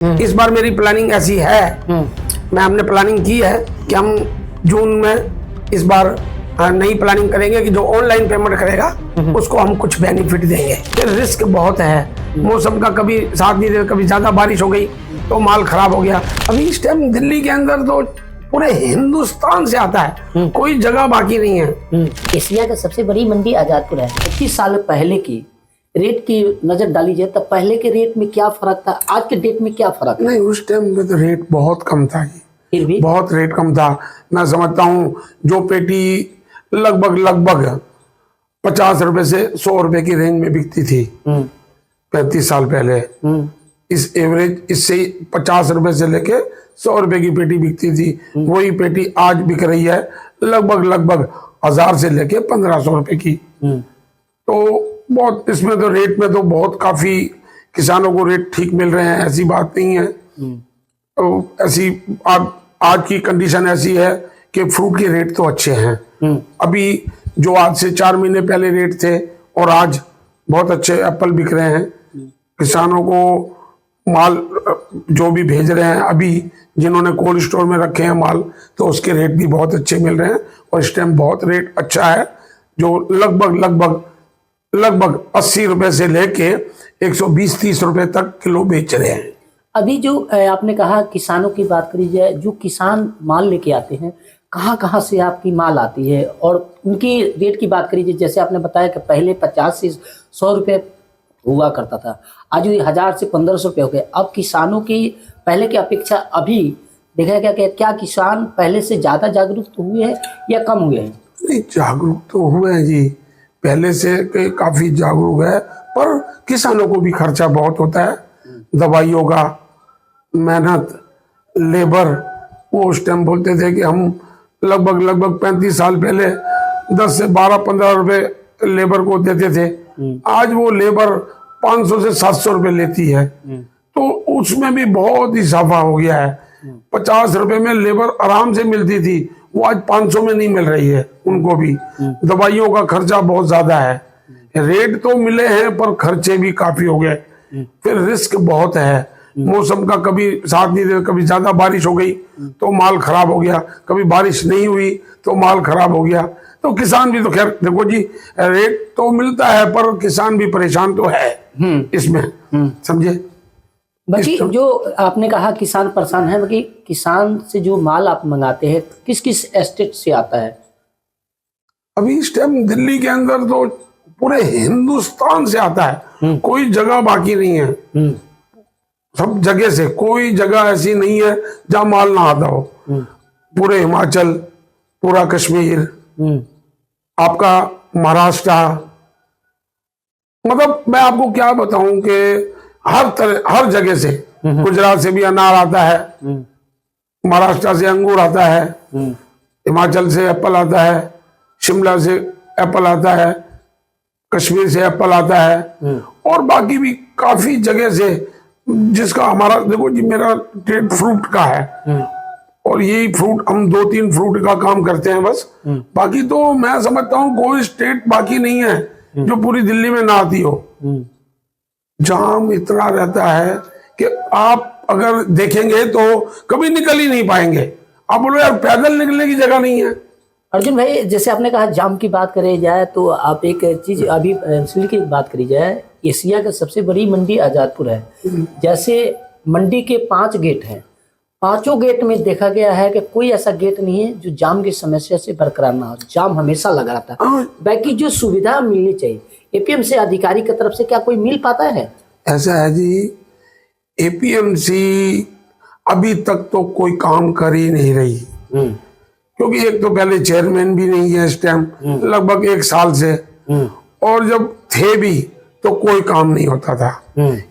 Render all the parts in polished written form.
इस बार मेरी प्लानिंग ऐसी है, हमने प्लानिंग की है कि हम जून में इस बार नई प्लानिंग करेंगे कि जो ऑनलाइन पेमेंट करेगा उसको हम कुछ बेनिफिट देंगे। फिर रिस्क बहुत है, मौसम का कभी साथ नहीं दे, कभी ज्यादा बारिश हो गई तो माल खराब हो गया। अभी इस टाइम दिल्ली के अंदर तो पूरे हिंदुस्तान से आता है, कोई जगह बाकी नहीं है। एशिया का सबसे बड़ी मंडी आजादपुर है। 25 साल पहले की रेट की नजर डाली जाए तब पहले के रेट में क्या फर्क था, आज के डेट में क्या फर्क है? नहीं, उस टाइम में तो रेट बहुत कम था, फिर भी बहुत रेट कम था। मैं समझता हूँ जो पेटी लगभग 50 रुपए से 100 रुपए की रेंज में बिकती थी 35 साल पहले, इस एवरेज इससे 50 रुपए से लेके 100 रुपए की पेटी बिकती थी। वही पेटी आज बिक रही है लगभग 1000 से लेके 1500 रुपए की। तो बहुत इसमें तो रेट में तो बहुत काफी किसानों को रेट ठीक मिल रहे हैं, ऐसी बात नहीं है। तो ऐसी आज की कंडीशन ऐसी है कि फ्रूट के रेट तो अच्छे हैं। अभी जो आज से 4 महीने पहले रेट थे और आज बहुत अच्छे एप्पल बिक रहे हैं। किसानों को माल जो भी भेज रहे हैं, अभी जिन्होंने कोल्ड स्टोर में रखे हैं माल, तो उसके रेट भी बहुत अच्छे मिल रहे हैं और इस टाइम बहुत रेट अच्छा है, जो लगभग 80 रुपए से लेके 120-30 रुपए तक किलो बेच रहे हैं। अभी जो आपने कहा किसानों की बात करी जाए, जो किसान माल लेके आते हैं, कहाँ कहाँ से आपकी माल आती है और उनकी रेट की बात करी जाए, जैसे आपने बताया कि पहले 50 से 100 रुपये हुआ करता था, आज ये 1000 से 1500 रुपये हो गए। अब किसानों की पहले की अपेक्षा अभी देखा गया कि क्या किसान पहले से ज़्यादा जागरूक तो हुए हैं या कम हुए हैं? नहीं, जागरूक तो हुए हैं जी, पहले से काफी जागरूक है, पर किसानों को भी खर्चा बहुत होता है, दवाइयों का, मेहनत, लेबर। वो उस टाइम बोलते थे कि हम लगभग 35 साल पहले 10 से 12-15 रुपए लेबर को देते थे, आज वो लेबर 500 से 700 रुपए लेती है। तो उसमें भी बहुत इजाफा हो गया है। 50 रुपए में लेबर आराम से मिलती थी, वो आज 500 में नहीं मिल रही है उनको भी। दवाइयों का खर्चा बहुत ज्यादा है, रेट तो मिले हैं पर खर्चे भी काफी हो गए। फिर रिस्क बहुत है, मौसम का कभी साथ नहीं दे, कभी ज्यादा बारिश हो गई तो माल खराब हो गया, कभी बारिश नहीं हुई तो माल खराब हो गया। तो किसान भी तो खैर देखो जी, रेट तो मिलता है पर किसान भी परेशान तो है इसमें, समझे। बाकी जो आपने कहा किसान परेशान है, बाकी किसान से जो माल आप मंगाते हैं किस किस एस्टेट से आता है? अभी इस टाइम दिल्ली के अंदर तो पूरे हिंदुस्तान से आता है, कोई जगह बाकी नहीं है। सब जगह से, कोई जगह ऐसी नहीं है जहां माल ना आता हो। पूरे हिमाचल, पूरा कश्मीर, आपका महाराष्ट्र, मतलब मैं आपको क्या बताऊं कि हर जगह से, गुजरात से भी अनार आता है, महाराष्ट्र से अंगूर आता है, हिमाचल से एप्पल आता है, शिमला से एप्पल आता है, कश्मीर से एप्पल आता है, और बाकी भी काफी जगह से, जिसका हमारा देखो जी, मेरा ट्रेड फ्रूट का है और यही फ्रूट हम 2-3 फ्रूट का काम करते हैं बस। बाकी तो मैं समझता हूँ कोई स्टेट बाकी नहीं है जो पूरी दिल्ली में ना आती हो। जाम इतना रहता है कि आप अगर देखेंगे तो कभी निकल ही नहीं पाएंगे। आप बोलो यार पैदल निकलने की जगह नहीं है। अर्जुन भाई, जैसे आपने कहा जाम की बात करी जाए तो आप एक चीज अभी सिल की बात करी जाए, एशिया का सबसे बड़ी मंडी आजादपुर है। जैसे मंडी के 5 गेट हैं, 5 गेट में देखा गया है कि कोई ऐसा गेट नहीं है जो जाम की समस्या से बरकरार ना हो, जाम हमेशा लगा रहता है। बाकी जो सुविधा मिलनी चाहिए एपीएमसी अधिकारी की तरफ से क्या कोई मिल पाता है? ऐसा है जी, एपीएमसी अभी तक तो कोई काम कर ही नहीं रही, क्योंकि एक तो पहले चेयरमैन भी नहीं है इस टाइम, लगभग 1 साल से, और जब थे भी तो कोई काम नहीं होता था।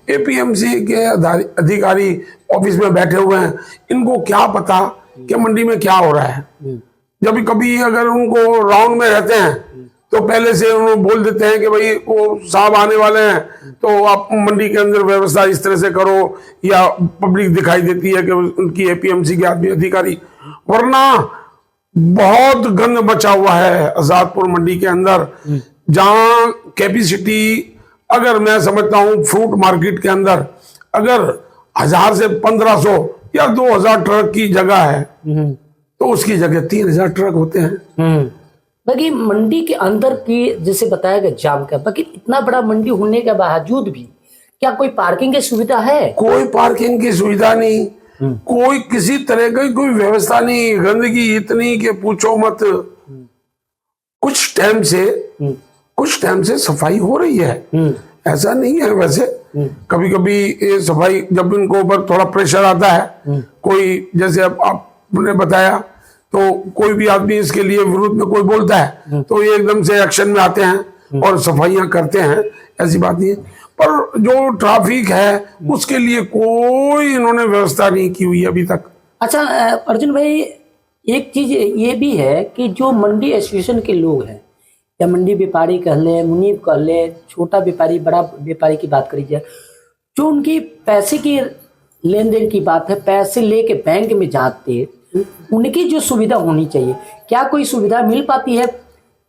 एपीएमसी के अधिकारी ऑफिस में बैठे हुए हैं, इनको क्या पता कि मंडी में क्या हो रहा है। जब कभी अगर उनको राउंड में रहते हैं तो पहले से उन्हें बोल देते हैं कि भाई वो साहब आने वाले हैं, तो आप मंडी के अंदर व्यवस्था इस तरह से करो, या पब्लिक दिखाई देती है कि उनकी एपीएमसी के आदमी अधिकारी, वरना बहुत गंद मचा हुआ है आजादपुर मंडी के अंदर, जहां कैपेसिटी, अगर मैं समझता हूं फ्रूट मार्केट के अंदर अगर 1000 से 1500 या 2000 ट्रक की जगह है तो उसकी जगह 3000 ट्रक होते हैं। बाकी मंडी के अंदर की जैसे बताया गया जाम का, बाकी इतना बड़ा मंडी होने के बावजूद भी क्या कोई पार्किंग की सुविधा है? कोई पार्किंग की सुविधा नहीं, कोई किसी तरह की कोई व्यवस्था नहीं, गंदगी इतनी कि पूछो मत। कुछ टाइम से सफाई हो रही है, ऐसा नहीं है। वैसे कभी कभी ये सफाई जब इनको ऊपर थोड़ा प्रेशर आता है, कोई जैसे अब आपने बताया तो कोई भी आदमी इसके लिए विरोध में कोई बोलता है तो ये एकदम से एक्शन में आते हैं और सफाइयां करते हैं, ऐसी बात नहीं है। पर जो ट्रैफिक है उसके लिए कोई इन्होंने व्यवस्था नहीं की हुई अभी तक। अच्छा अर्जुन भाई, एक चीज ये भी है कि जो मंडी एसोसिएशन के लोग हैं या मंडी व्यापारी कह ले, मुनीब कह ले, छोटा व्यापारी बड़ा व्यापारी की बात करी जाए, जो उनकी पैसे की लेन देन की बात है, पैसे लेके बैंक में जाते, उनकी जो सुविधा होनी चाहिए, क्या कोई सुविधा मिल पाती है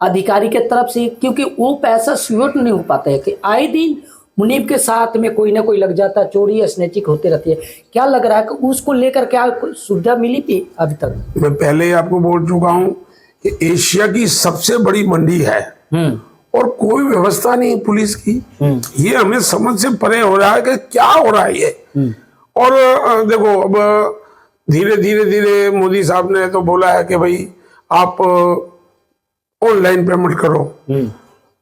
अधिकारी के तरफ से? क्योंकि वो पैसा स्वीट नहीं हो पाता है कि आए दिन मुनीब के साथ में कोई ना कोई लग जाता, चोरी स्नैचिंग होते रहती है। क्या लग रहा है कि उसको लेकर क्या कोई सुविधा मिली थी अभी तक? मैं पहले ही आपको बोल चुका हूँ कि एशिया की सबसे बड़ी मंडी है और कोई व्यवस्था नहीं पुलिस की। ये हमें समझ से परे हो रहा है कि क्या हो रहा है ये। और देखो अब धीरे धीरे मोदी साहब ने तो बोला है कि भाई आप ऑनलाइन पेमेंट करो।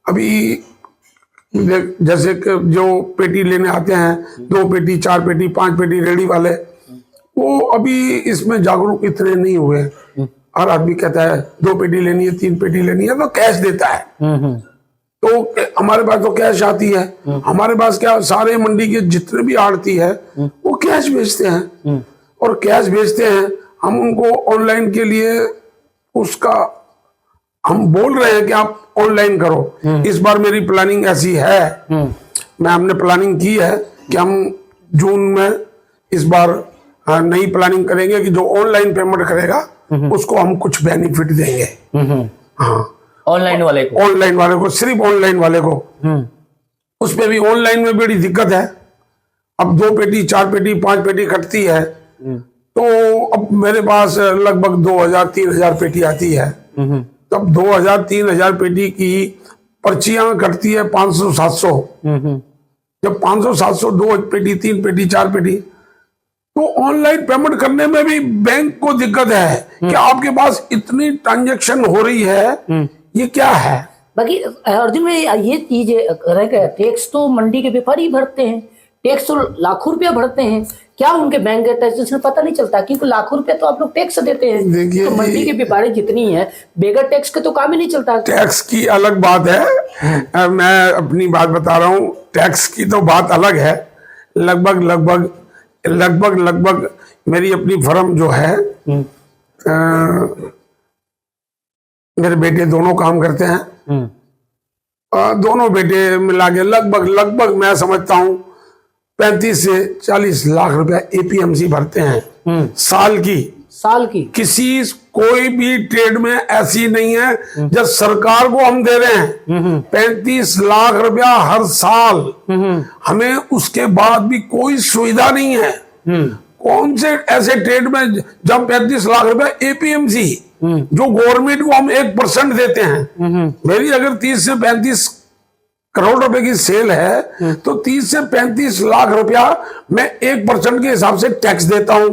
अभी जैसे कि जो पेटी लेने आते हैं, 2 पेटी 4 पेटी 5 पेटी रेडी वाले, वो अभी इसमें जागरूक इतने नहीं हुए। हर आदमी कहता है 2 पेटी लेनी है 3 पेटी लेनी है तो कैश देता है। तो हमारे पास तो कैश आती है, हमारे पास क्या सारे मंडी के जितने भी आड़ती है वो कैश बेचते हैं और कैश बेचते हैं। हम उनको ऑनलाइन के लिए उसका हम बोल रहे हैं कि आप ऑनलाइन करो। इस बार मेरी प्लानिंग ऐसी है, हमने प्लानिंग की है कि हम जून में इस बार नई प्लानिंग करेंगे कि जो ऑनलाइन पेमेंट करेगा उसको हम कुछ बेनिफिट देंगे। हाँ, ऑनलाइन वाले को सिर्फ ऑनलाइन वाले को। उसमें भी ऑनलाइन में बड़ी दिक्कत है। अब 2 पेटी 4 पेटी 5 पेटी कटती है तो अब मेरे पास लगभग 2000-3000 पेटी आती है। तब 2000-3000 पेटी की पर्चियां कटती है 500-700। जब 500-700 2 पेटी 3 पेटी 4 पेटी, तो ऑनलाइन पेमेंट करने में भी बैंक को दिक्कत है कि आपके पास इतनी ट्रांजैक्शन हो रही है, ये क्या है? बाकी अर्जुन भाई ये चीज रहेगा, टैक्स तो मंडी के व्यापारी भरते हैं, टैक्स तो लाखों रुपया भरते हैं। क्या उनके बैंक टैक्स पता नहीं चलता? क्योंकि लाखों रुपया तो आप लोग टैक्स देते हैं। देखिए तो मंडी के व्यापारी जितनी है, बेगर टैक्स के तो काम ही नहीं चलता। टैक्स की अलग बात है, मैं अपनी बात बता रहा हूँ। टैक्स की तो बात अलग है। लगभग मेरी अपनी फर्म जो है, मेरे बेटे दोनों काम करते हैं। दोनों बेटे मिला के लगभग मैं समझता हूँ 35 से 40 लाख रुपया एपीएमसी भरते हैं साल की। किसी कोई भी ट्रेड में ऐसी नहीं है जब सरकार को हम दे रहे हैं 35 लाख रुपया हर साल, हमें उसके बाद भी कोई सुविधा नहीं है। कौन से ऐसे ट्रेड में जब 35 लाख रुपया एपीएमसी जो गवर्नमेंट को हम 1% देते हैं। मेरी अगर 30 से 35 करोड़ रुपए की सेल है तो 30 से 35 लाख रुपया मैं 1% के हिसाब से टैक्स देता हूं।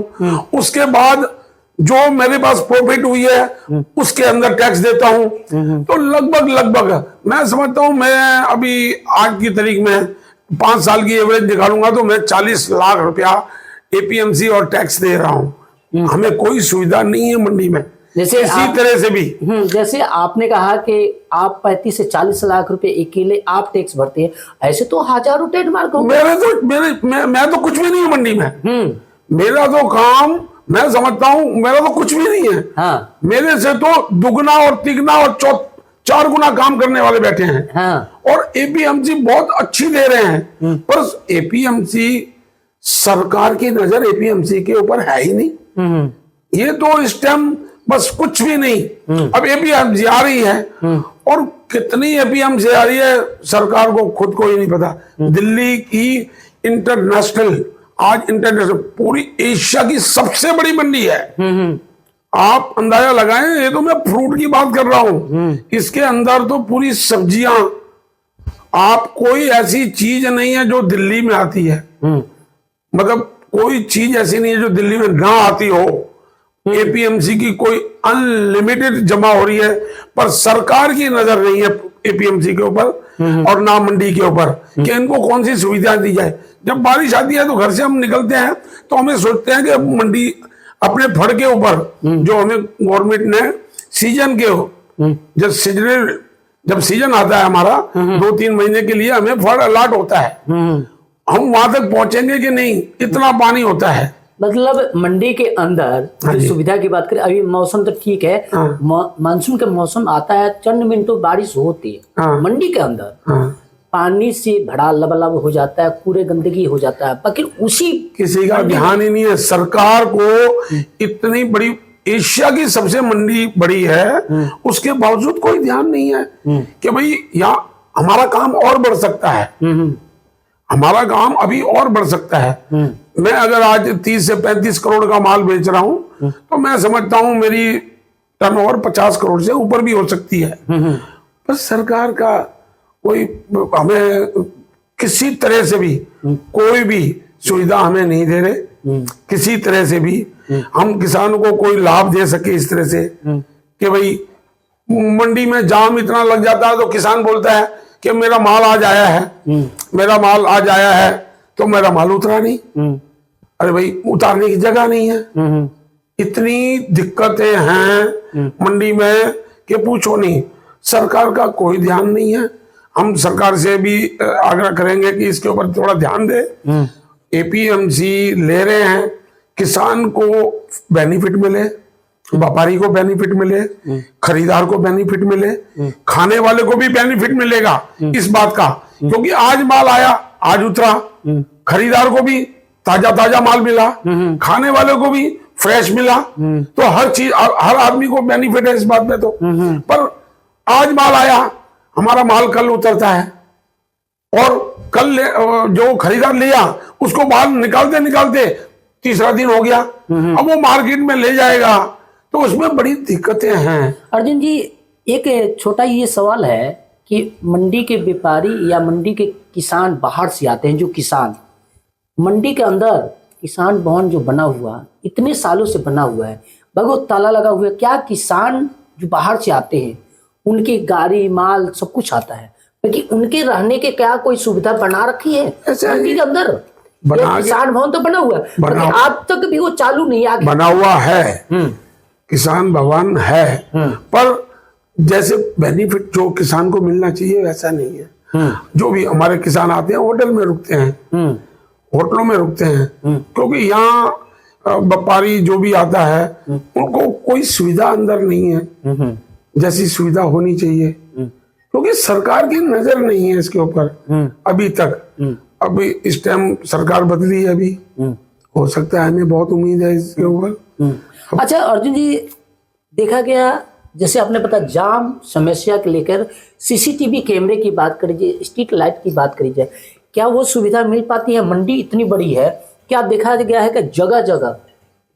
उसके बाद जो मेरे पास प्रॉफिट हुई है उसके अंदर टैक्स देता हूं। तो लगभग मैं समझता हूं, मैं अभी आज की तारीख में 5 साल की एवरेज निकालूंगा तो मैं 40 लाख रुपया एपीएमसी और टैक्स दे रहा हूं। हमें कोई सुविधा नहीं है मंडी में जैसे इसी तरह से भी। जैसे आपने कहा कि आप 35 से 40 लाख रुपए अकेले आप टैक्स भरते हैं, ऐसे तो हजारों ट्रेड मार्क हो। मैं तो कुछ भी नहीं हूँ मंडी में। मेरा तो काम, मैं समझता हूँ मेरा तो कुछ भी नहीं है। हाँ। मेरे से तो दुगना और तिगना और 4 गुना काम करने वाले बैठे हैं। हाँ। और एपीएमसी बहुत अच्छी दे रहे हैं, पर एपीएमसी सरकार की नजर एपीएमसी के ऊपर है ही नहीं। ये तो इस टाइम बस कुछ भी नहीं। अब एपीएमसी आ रही है और कितनी एपीएमसी आ रही है सरकार को खुद को ही नहीं पता। दिल्ली की इंटरनेशनल आज इंटरनेशनल पूरी एशिया की सबसे बड़ी मंडी है। आप अंदाजा लगाएं, ये तो मैं फ्रूट की बात कर रहा हूं, इसके अंदर तो पूरी सब्जियां, आप कोई ऐसी चीज नहीं है जो दिल्ली में आती है, मतलब कोई चीज ऐसी नहीं है जो दिल्ली में ना आती हो। एपीएमसी की कोई अनलिमिटेड जमा हो रही है, पर सरकार की नजर नहीं है एपीएमसी के ऊपर और ना मंडी के ऊपर कि इनको कौन सी सुविधा दी जाए। जब बारिश आती है तो घर से हम निकलते हैं तो हमें सोचते हैं कि मंडी अपने फड़ के ऊपर जो हमें गवर्नमेंट ने सीजन के जब सीजन आता है हमारा 2-3 महीने के लिए हमें फड़ अलॉट होता है, हम वहां तक पहुंचेंगे कि नहीं, इतना पानी होता है। मतलब मंडी के अंदर जो सुविधा की बात करें, अभी मौसम तो ठीक है, मानसून का मौसम आता है, चंद मिनटों बारिश होती है, मंडी के अंदर पानी से भरा लबालब हो जाता है, पूरे गंदगी हो जाता है, बाकी उसी किसी का ध्यान ही नहीं है। सरकार को इतनी बड़ी एशिया की सबसे मंडी बड़ी है, उसके बावजूद कोई ध्यान नहीं है कि भाई यहाँ हमारा काम और बढ़ सकता है, हमारा काम अभी और बढ़ सकता है। मैं अगर आज 30 से 35 करोड़ का माल बेच रहा हूं तो मैं समझता हूं मेरी टर्नओवर 50 करोड़ से ऊपर भी हो सकती है। बस सरकार का कोई हमें किसी तरह से भी कोई भी सुविधा हमें नहीं दे रहे, किसी तरह से भी हम किसानों को कोई लाभ दे सके इस तरह से कि भाई मंडी में जाम इतना लग जाता है तो किसान बोलता है कि मेरा माल आज आया है, मेरा माल आज आया है, तो मेरा माल उतरा नहीं। अरे भाई उतारने की जगह नहीं है। इतनी दिक्कतें हैं मंडी में कि पूछो नहीं। सरकार का कोई ध्यान नहीं है। हम सरकार से भी आग्रह करेंगे कि इसके ऊपर थोड़ा ध्यान दे। एपीएमसी ले रहे हैं, किसान को बेनिफिट मिले, व्यापारी को बेनिफिट मिले, खरीदार को बेनिफिट मिले, खाने वाले को भी बेनिफिट मिलेगा इस बात का, क्योंकि आज माल आया आज उतरा, खरीदार को भी ताजा ताजा माल मिला, खाने वाले को भी फ्रेश मिला, तो हर चीज हर आदमी को बेनिफिट है इस बात में। तो पर आज माल आया, हमारा माल कल उतरता है और कल जो खरीदार लिया उसको बाहर निकालते निकालते तीसरा दिन हो गया, अब वो मार्केट में ले जाएगा, तो उसमें बड़ी दिक्कतें हैं। अर्जुन जी, एक छोटा ये सवाल है कि मंडी के व्यापारी या मंडी के किसान बाहर से आते हैं, जो किसान मंडी के अंदर किसान भवन जो बना हुआ इतने सालों से बना हुआ है, बहुत ताला लगा हुआ है, क्या किसान जो बाहर से आते हैं उनकी गाड़ी माल सब कुछ आता है, क्योंकि उनके रहने के क्या कोई सुविधा बना रखी है मंडी के अंदर? किसान भवन तो बना हुआ है, आज तक भी वो चालू नहीं आगे बना हुआ है, किसान भवन है, पर जैसे बेनिफिट जो किसान को मिलना चाहिए वैसा नहीं है। जो भी हमारे किसान आते हैं होटल में रुकते हैं, होटलों में रुकते हैं, क्योंकि यहाँ व्यापारी जो भी आता है उनको कोई सुविधा अंदर नहीं है जैसी सुविधा होनी चाहिए, क्योंकि सरकार की नजर नहीं है इसके ऊपर अभी तक। अभी इस टाइम सरकार बदली है, अभी हो सकता है, हमें बहुत उम्मीद है इसके ऊपर। अच्छा अर्जुन जी, देखा गया जैसे आपने पता जाम समस्या के लेकर सीसीटीवी कैमरे की बात करी जाए, स्ट्रीट लाइट की बात करी जाए, क्या वो सुविधा मिल पाती है? मंडी इतनी बड़ी है, क्या देखा गया है कि जगह जगह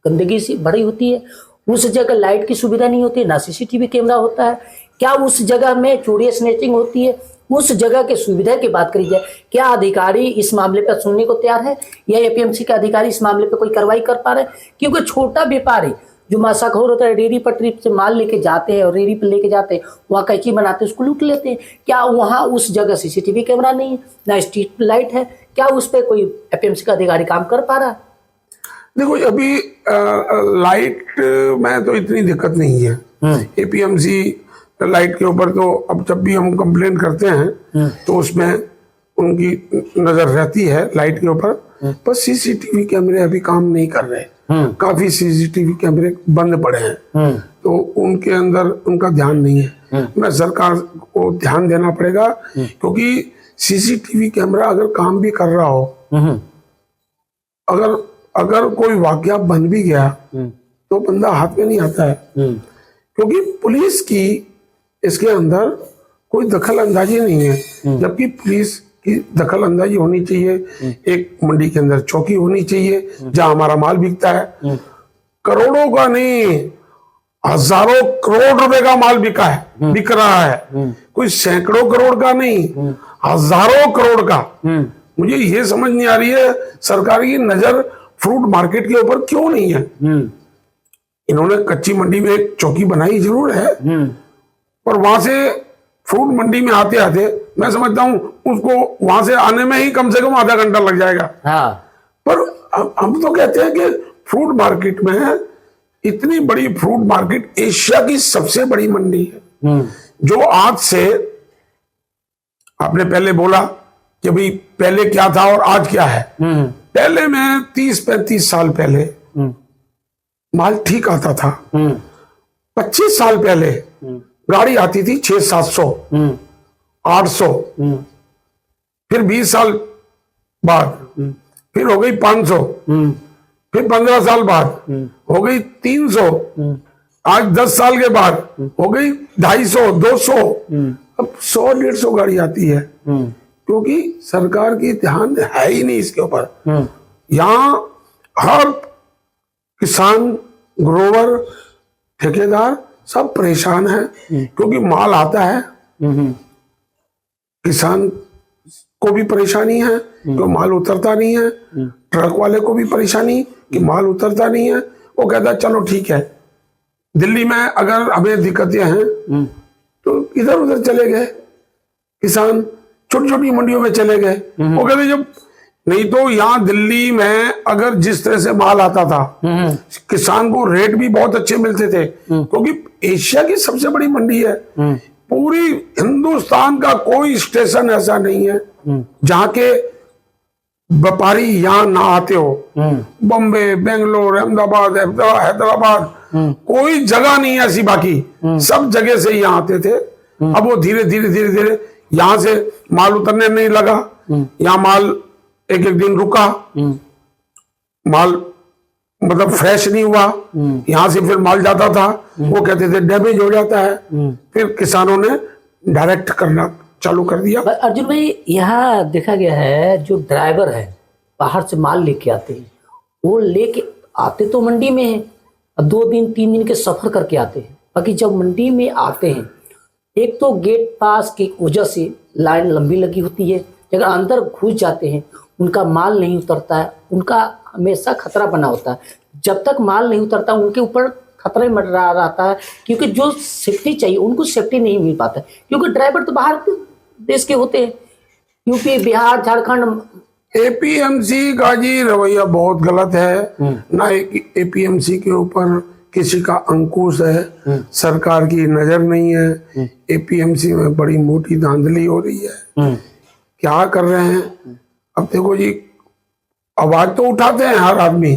गंदगी सी भरी होती है, उस जगह लाइट की सुविधा नहीं होती, ना सीसीटीवी कैमरा होता है, क्या उस जगह में चोरी स्नैचिंग होती है? उस जगह के सुविधा की बात करी जाए, क्या अधिकारी इस मामले पर सुनने को तैयार है या एपीएमसी के अधिकारी इस मामले पर कोई कार्रवाई कर पा रहे हैं? क्योंकि छोटा व्यापारी जो मासाखोर होता है, रेहड़ी पटरी से माल लेके जाते हैं और रेहड़ी पे लेके जाते हैं, वहाँ कैची बनाते हैं, उसको लूट लेते हैं, क्या वहाँ उस जगह सीसीटीवी कैमरा नहीं है, ना स्ट्रीट लाइट है, क्या उस पर कोई एपीएमसी का अधिकारी काम कर पा रहा है? देखो अभी लाइट में तो इतनी दिक्कत नहीं है। एपीएमसी लाइट के ऊपर तो अब जब भी हम कंप्लेन करते हैं तो उसमें उनकी नजर रहती है लाइट के ऊपर, पर सीसीटीवी कैमरे अभी काम नहीं कर रहे, काफी सीसीटीवी कैमरे बंद पड़े हैं, तो उनके अंदर उनका ध्यान नहीं है। मैं सरकार को ध्यान देना पड़ेगा, क्योंकि सीसीटीवी कैमरा अगर काम भी कर रहा हो, अगर कोई वाकया बन भी गया तो बंदा हाथ में नहीं आता है, क्योंकि पुलिस की इसके अंदर कोई दखल अंदाजी नहीं है, जबकि पुलिस की दखल अंदाजी होनी चाहिए। एक मंडी के अंदर चौकी होनी चाहिए जहां हमारा माल बिकता है। करोड़ों का नहीं, हजारों करोड़ रुपए का माल बिक रहा है। कोई सैकड़ों करोड़ का नहीं, हजारों करोड़ का। मुझे ये समझ नहीं आ रही है सरकार की नजर फ्रूट मार्केट के ऊपर क्यों नहीं है। इन्होंने कच्ची मंडी में एक चौकी बनाई जरूर है, पर वहां से फ्रूट मंडी में आते आते मैं समझता हूं उसको वहां से आने में ही कम से कम आधा घंटा लग जाएगा। हाँ। पर हम तो कहते हैं कि फ्रूट मार्केट में है, इतनी बड़ी फ्रूट मार्केट, एशिया की सबसे बड़ी मंडी है, जो आज से आपने पहले बोला कि भाई पहले क्या था और आज क्या है। पहले में 30-35 साल पहले माल ठीक आता था। 25 साल पहले गाड़ी आती थी 600-700, 800, फिर 20 साल बाद फिर हो गई 500, फिर 15 साल बाद हो गई 300, आज 10 साल के बाद हो गई 250, 200, अब 100-150 गाड़ी आती है, क्योंकि सरकार की ध्यान है ही नहीं इसके ऊपर। यहाँ हर किसान, ग्रोवर, ठेकेदार सब परेशान है, क्योंकि माल आता है, किसान को भी परेशानी है क्योंकि माल उतरता नहीं है, ट्रक वाले को भी परेशानी कि माल उतरता नहीं है। वो कहता है चलो ठीक है, दिल्ली में अगर हमें दिक्कतें हैं तो इधर उधर चले गए, किसान छोटी छोटी मंडियों में चले गए। वो कहते जब नहीं तो यहाँ दिल्ली में अगर जिस तरह से माल आता था, किसान को रेट भी बहुत अच्छे मिलते थे, क्योंकि एशिया की सबसे बड़ी मंडी है। पूरी हिंदुस्तान का कोई स्टेशन ऐसा नहीं है जहाँ के व्यापारी यहाँ ना आते हो। बॉम्बे, बेंगलोर, अहमदाबाद, हैदराबाद, कोई जगह नहीं है ऐसी, बाकी सब जगह से यहाँ आते थे। अब वो धीरे धीरे यहाँ से माल उतरने नहीं लगा, यहाँ माल एक दिन रुका, माल मतलब फ्रेश नहीं हुआ, यहाँ से फिर माल जाता था, वो कहते थे डैमेज हो जाता है, फिर किसानों ने डायरेक्ट करना चालू कर दिया। अर्जुन भाई, यहाँ देखा गया है जो ड्राइवर है बाहर से माल लेके आते हैं, वो लेके आते तो मंडी में है, अब 2 दिन 3 दिन के सफर करके आते हैं। बाकी जब मंडी में आते हैं, एक तो गेट पास की वजह से लाइन लंबी लगी होती है, अगर अंदर घुस जाते हैं उनका माल नहीं उतरता है, उनका हमेशा खतरा बना होता है। जब तक माल नहीं उतरता उनके ऊपर खतरा ही मंडरा रहता है, क्योंकि जो सेफ्टी चाहिए उनको सेफ्टी नहीं मिल पाता है, क्योंकि ड्राइवर तो बाहर देश के होते हैं, यूपी, बिहार, झारखंड। एपीएमसी का जी रवैया बहुत गलत है। ना एपीएमसी के ऊपर किसी का अंकुश है, सरकार की नजर नहीं है। एपीएमसी में बड़ी मोटी धांधली हो रही है। क्या कर रहे हैं अब देखो जी, आवाज तो उठाते हैं हर आदमी,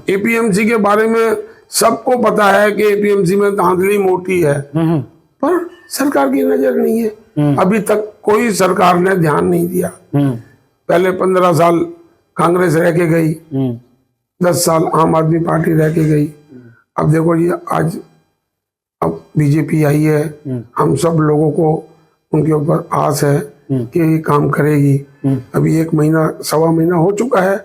एपीएमसी के बारे में सबको पता है कि एपीएमसी में धांधली मोटी है, पर सरकार की नजर नहीं है। अभी तक कोई सरकार ने ध्यान नहीं दिया। पहले 15 साल कांग्रेस रह के गई, 10 साल आम आदमी पार्टी रह के गई। अब देखो जी, आज अब बीजेपी आई है, हम सब लोगों को उनके ऊपर आस है कि ये काम करेगी। अभी 1 महीना, 1.25 महीना हो चुका है,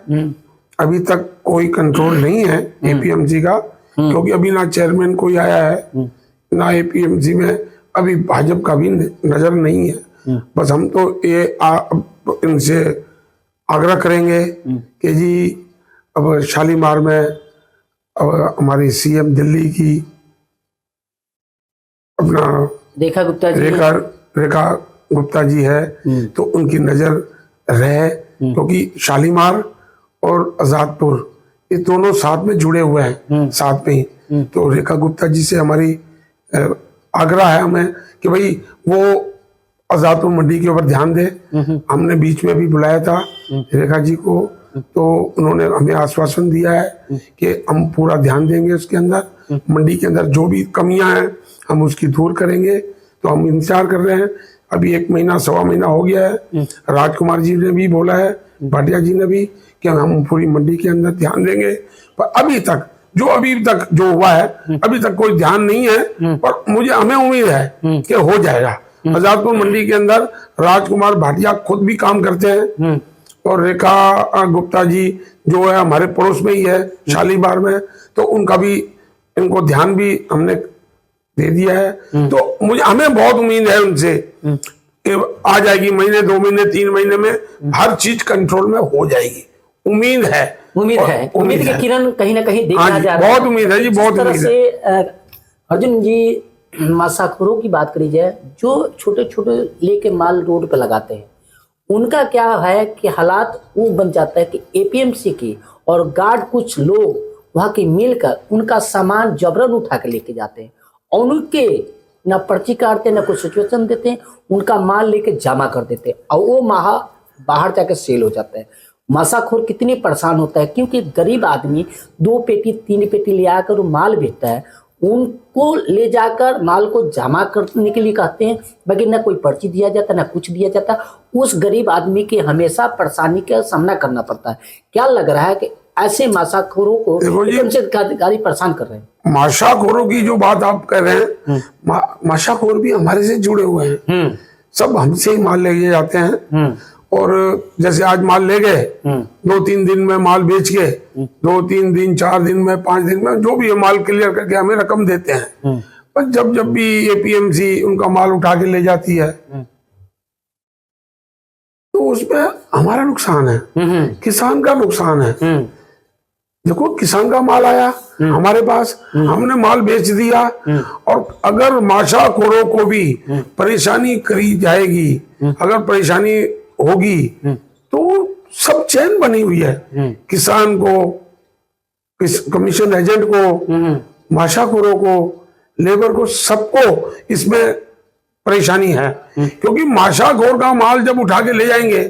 अभी तक कोई कंट्रोल नहीं है एपीएमसी का, क्योंकि अभी ना चेयरमैन कोई आया है, ना एपीएमसी में अभी भाजपा का भी नजर नहीं है। बस हम तो ये इनसे आग्रह करेंगे कि जी अब शालीमार में अब हमारी सीएम दिल्ली की अपना रेखा गुप्ता जी है, तो उनकी नजर रहे, क्योंकि शालीमार और आजादपुर ये दोनों साथ में जुड़े हुए हैं, साथ में ही। तो रेखा गुप्ता जी से हमारी आग्रह है हमें कि भाई वो आजादपुर मंडी के ऊपर ध्यान दे। हमने बीच में भी बुलाया था रेखा जी को, तो उन्होंने हमें आश्वासन दिया है कि हम पूरा ध्यान देंगे उसके अंदर, मंडी के अंदर जो भी कमियां हैं हम उसकी दूर करेंगे। तो हम इंतजार कर रहे हैं। अभी 1 महीना, 1.25 महीना हो गया है। राजकुमार जी ने भी बोला है, भाटिया जी ने भी, कि हम पूरी मंडी के अंदर ध्यान देंगे, पर अभी तक जो हुआ है, अभी तक कोई ध्यान नहीं है। पर हमें उम्मीद है कि हो जाएगा। आजादपुर मंडी के अंदर राजकुमार भाटिया खुद भी काम करते हैं और रेखा गुप्ता जी जो है हमारे पड़ोस में ही है शालीमार में, तो उनका भी इनको ध्यान भी हमने दे दिया है। तो हमें बहुत उम्मीद है उनसे कि आ जाएगी, महीने 2 महीने 3 महीने में हर चीज कंट्रोल में हो जाएगी। उम्मीद है उम्मीद की किरण कहीं ना कहीं देखा जा रहा है। बहुत उम्मीद है जी, बहुत उम्मीद है। अर्जुन जी, मासाखोरों की बात करी जाए, जो छोटे छोटे लेके माल रोड पे लगाते हैं, उनका क्या है कि हालात वो बन जाता है कि एपीएमसी की और गार्ड कुछ लोग वहां की मिलकर उनका सामान जबरन उठा के लेके जाते हैं और उनके ना पर्ची काटते ना कुछ सिचुएशन देते हैं, उनका माल लेके जमा कर देते हैं और वो बाहर जाके सेल हो जाता है। मासाखोर कितनी परेशान होता है, क्योंकि गरीब आदमी 2 पेटी 3 पेटी ले आकर वो माल बेचता है, उनको ले जाकर माल को जमा करने के लिए कहते हैं, बाकी ना कोई पर्ची दिया जाता ना कुछ दिया जाता। उस गरीब आदमी के हमेशा परेशानी का सामना करना पड़ता है। क्या लग रहा है कि ऐसे मासाखोरों को एकदम से अधिकारी परेशान कर रहे हैं? माशाखोरों की जो बात आप कर रहे हैं, माशाखोर भी हमारे से जुड़े हुए हैं, सब हमसे ही माल ले जाते हैं। और जैसे आज माल ले गए, 2-3 दिन में माल बेच के 2-3 दिन 4 दिन में 5 दिन में जो भी है माल क्लियर करके हमें रकम देते हैं। पर जब भी एपीएमसी उनका माल उठा के ले जाती है तो उसमें हमारा नुकसान है, किसान का नुकसान है। देखो, किसान का माल आया हमारे पास, हमने माल बेच दिया, और अगर माशाखोरों को भी परेशानी करी जाएगी, अगर परेशानी होगी तो सब चैन बनी हुई है, किसान को, कमीशन एजेंट को, माशाखोरों को, लेबर को, सबको इसमें परेशानी है। क्योंकि माशाखोर का माल जब उठा के ले जाएंगे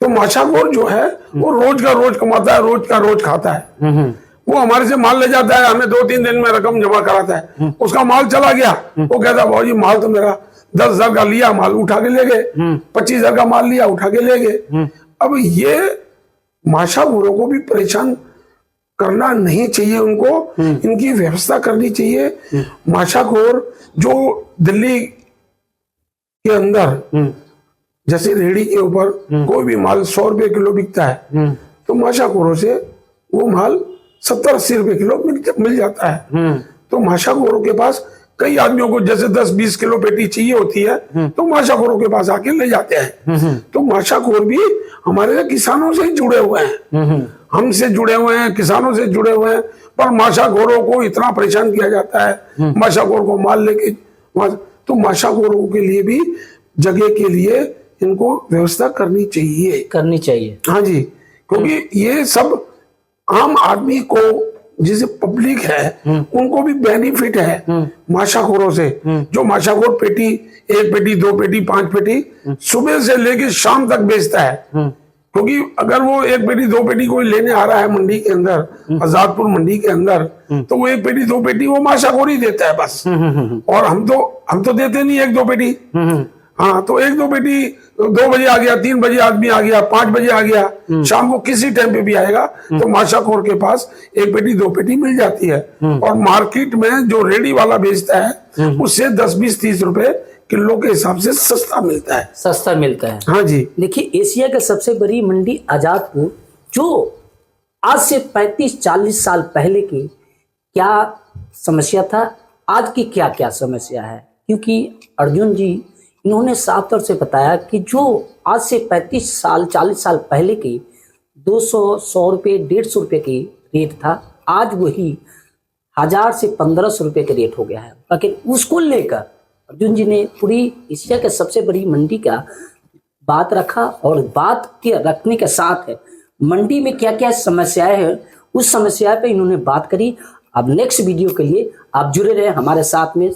तो माशाखोर जो है वो रोज का रोज कमाता है, रोज का रोज खाता है। वो हमारे से माल ले जाता है, हमें 2-3 दिन में रकम जमा कराता है, उसका माल चला गया, वो कहता है भाजी माल तो मेरा 10,000 का लिया, माल उठा के ले गए, 25,000 का माल लिया, उठा के ले गए। अब ये माशाखोरों को भी परेशान करना नहीं चाहिए, उनको इनकी व्यवस्था करनी चाहिए। माशाखोर जो दिल्ली के अंदर जैसे रेहड़ी के ऊपर कोई भी माल 100 रुपए किलो बिकता है, तो माशाखोरों से वो माल 70-80 रुपए किलो मिल जाता है। तो माशाखोरों के पास कई आदमियों को जैसे 10-20 किलो पेटी चाहिए होती है, तो माशाखोरों के पास आके ले जाते हैं। तो माशाखोर भी हमारे किसानों से जुड़े हुए हैं, हमसे जुड़े हुए हैं, किसानों से जुड़े हुए हैं, पर माशाखोरों को इतना परेशान किया जाता है, माशाखोर को माल लेके। तो माशाखोरों के लिए भी जगह के लिए इनको व्यवस्था करनी चाहिए। हाँ जी, क्योंकि ये सब आम आदमी को, जैसे पब्लिक है, उनको भी बेनिफिट है माशाखोरों से। जो माशाखोर पेटी 1 पेटी 2 पेटी 5 पेटी सुबह से लेके शाम तक बेचता है, क्योंकि अगर वो 1 पेटी 2 पेटी कोई लेने आ रहा है मंडी के अंदर, आजादपुर मंडी के अंदर, तो वो 1 पेटी 2 पेटी वो माशाखोर ही देता है बस। और हम तो देते नहीं 1-2 पेटी। हाँ, तो 1-2 पेटी 2 बजे आ गया, 3 बजे आदमी आ गया, 5 बजे आ गया, शाम को किसी टाइम पे भी आएगा, तो माशाखोर के पास 1 पेटी 2 पेटी मिल जाती है। और मार्केट में जो रेडी वाला बेचता है उससे 10-20-30 रुपए किलो के हिसाब से सस्ता मिलता है। हाँ जी। देखिए, एशिया की सबसे बड़ी मंडी आजादपुर, जो आज से 35-40 साल पहले की क्या समस्या था, आज की क्या क्या समस्या है, क्योंकि अर्जुन जी इन्होंने साफ तौर से बताया कि जो आज से 35-40 साल पहले की 200-100 रुपये 150 रुपये की रेट था, आज वही 1000 से 1500 रुपये के रेट हो गया है। लेकिन उसको लेकर अर्जुन जी ने पूरी एशिया के सबसे बड़ी मंडी का बात रखा, और बात के रखने के साथ है मंडी में क्या क्या समस्याएं हैं, उस समस्या पे इन्होंने बात करी। अब नेक्स्ट वीडियो के लिए आप जुड़े रहे हमारे साथ में।